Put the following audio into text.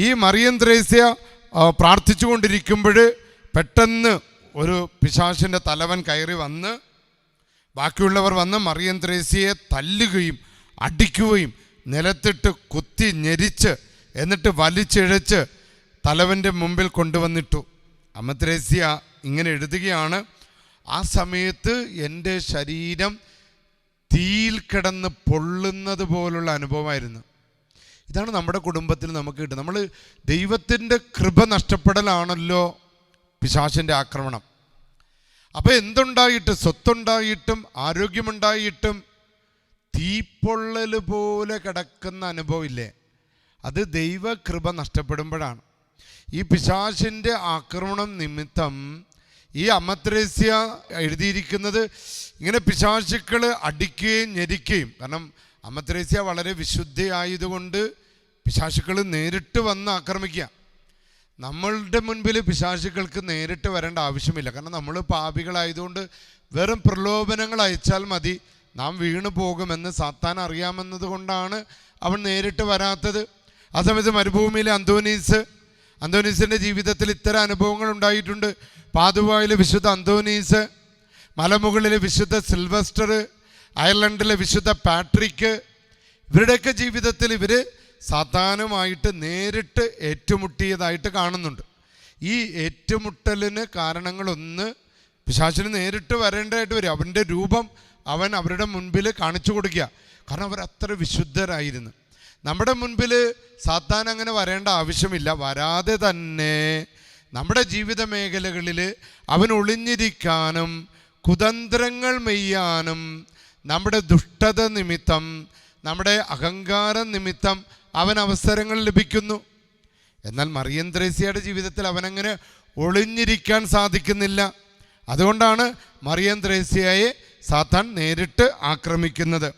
ഈ മറിയം ത്രേസ്യ പ്രാർത്ഥിച്ചു കൊണ്ടിരിക്കുമ്പോൾ പെട്ടെന്ന് ഒരു പിശാചിൻ്റെ തലവൻ കയറി വന്ന് ബാക്കിയുള്ളവർ വന്ന് മറിയം ത്രേസ്യയെ തല്ലുകയും അടിക്കുകയും നിലത്തിട്ട് കുത്തി ഞെരിച്ച് എന്നിട്ട് വലിച്ചിഴച്ച് തലവൻ്റെ മുമ്പിൽ കൊണ്ടുവന്നിട്ടു. അമ്മ ത്രേസ്യ ഇങ്ങനെ എഴുതുകയാണ്, ആ സമയത്ത് എൻ്റെ ശരീരം തീയിൽ കിടന്ന് പൊള്ളുന്നത് പോലുള്ള അനുഭവമായിരുന്നു. ഇതാണ് നമ്മുടെ കുടുംബത്തിൽ നമുക്ക് കിട്ടുന്നത്. നമ്മൾ ദൈവത്തിൻ്റെ കൃപ നഷ്ടപ്പെടലാണല്ലോ പിശാചിൻ്റെ ആക്രമണം. അപ്പോൾ എന്തുണ്ടായിട്ടും, സ്വത്തുണ്ടായിട്ടും ആരോഗ്യമുണ്ടായിട്ടും തീപ്പൊള്ളൽ പോലെ കിടക്കുന്ന അനുഭവം ഇല്ലേ, അത് ദൈവകൃപ നഷ്ടപ്പെടുമ്പോഴാണ്. ഈ പിശാചിൻ്റെ ആക്രമണം നിമിത്തം ഈ അമ്മ ത്രേസ്യ എഴുതിയിരിക്കുന്നത് ഇങ്ങനെ പിശാചുക്കൾ അടിക്കുകയും ഞെരിക്കുകയും, കാരണം അമ്മ ത്രേസ്യ വളരെ വിശുദ്ധയായതുകൊണ്ട് പിശാചുക്കൾ നേരിട്ട് വന്ന് ആക്രമിക്കുക. നമ്മളുടെ മുൻപിൽ പിശാചുക്കൾക്ക് നേരിട്ട് വരേണ്ട ആവശ്യമില്ല, കാരണം നമ്മൾ പാപികളായതുകൊണ്ട് വെറും പ്രലോഭനങ്ങൾ അയച്ചാൽ മതി, നാം വീണു പോകുമെന്ന് സാത്താൻ അറിയാമെന്നത് കൊണ്ടാണ് അവൻ നേരിട്ട് വരാത്തത്. ആ സമയത്ത് മരുഭൂമിയിലെ അന്തോനീസിൻ്റെ ജീവിതത്തിൽ ഇത്തരം അനുഭവങ്ങൾ ഉണ്ടായിട്ടുണ്ട്. പാതുവായിലെ വിശുദ്ധ അന്തോനീസ്, മലമുകളിലെ വിശുദ്ധ സിൽവസ്റ്റർ, അയർലൻഡിലെ വിശുദ്ധ പാട്രിക്ക്, ഇവരുടെയൊക്കെ ജീവിതത്തിൽ ഇവർ സാത്താനുമായിട്ട് നേരിട്ട് ഏറ്റുമുട്ടിയതായിട്ട് കാണുന്നുണ്ട്. ഈ ഏറ്റുമുട്ടലിന് കാരണങ്ങളൊന്ന്, പിശാചിന് നേരിട്ട് വരേണ്ടതായിട്ട് വരും. അവൻ്റെ രൂപം അവൻ അവരുടെ മുൻപിൽ കാണിച്ചു കൊടുക്കുക, കാരണം അവർ അത്ര വിശുദ്ധരായിരുന്നു. നമ്മുടെ മുൻപിൽ സാത്താൻ അങ്ങനെ വരേണ്ട ആവശ്യമില്ല. വരാതെ തന്നെ നമ്മുടെ ജീവിത മേഖലകളിൽ അവൻ ഒളിഞ്ഞിരിക്കാനും കുതന്ത്രങ്ങൾ മെയ്യാനും നമ്മുടെ ദുഷ്ടത നിമിത്തം, നമ്മുടെ അഹങ്കാരം നിമിത്തം അവൻ അവസരങ്ങൾ ലഭിക്കുന്നു. എന്നാൽ മറിയം ത്രേസ്യയുടെ ജീവിതത്തിൽ അവനങ്ങനെ ഒളിഞ്ഞിരിക്കാൻ സാധിക്കുന്നില്ല. അതുകൊണ്ടാണ് മറിയം ത്രേസ്യയെ സാത്താൻ നേരിട്ട് ആക്രമിക്കുന്നത്.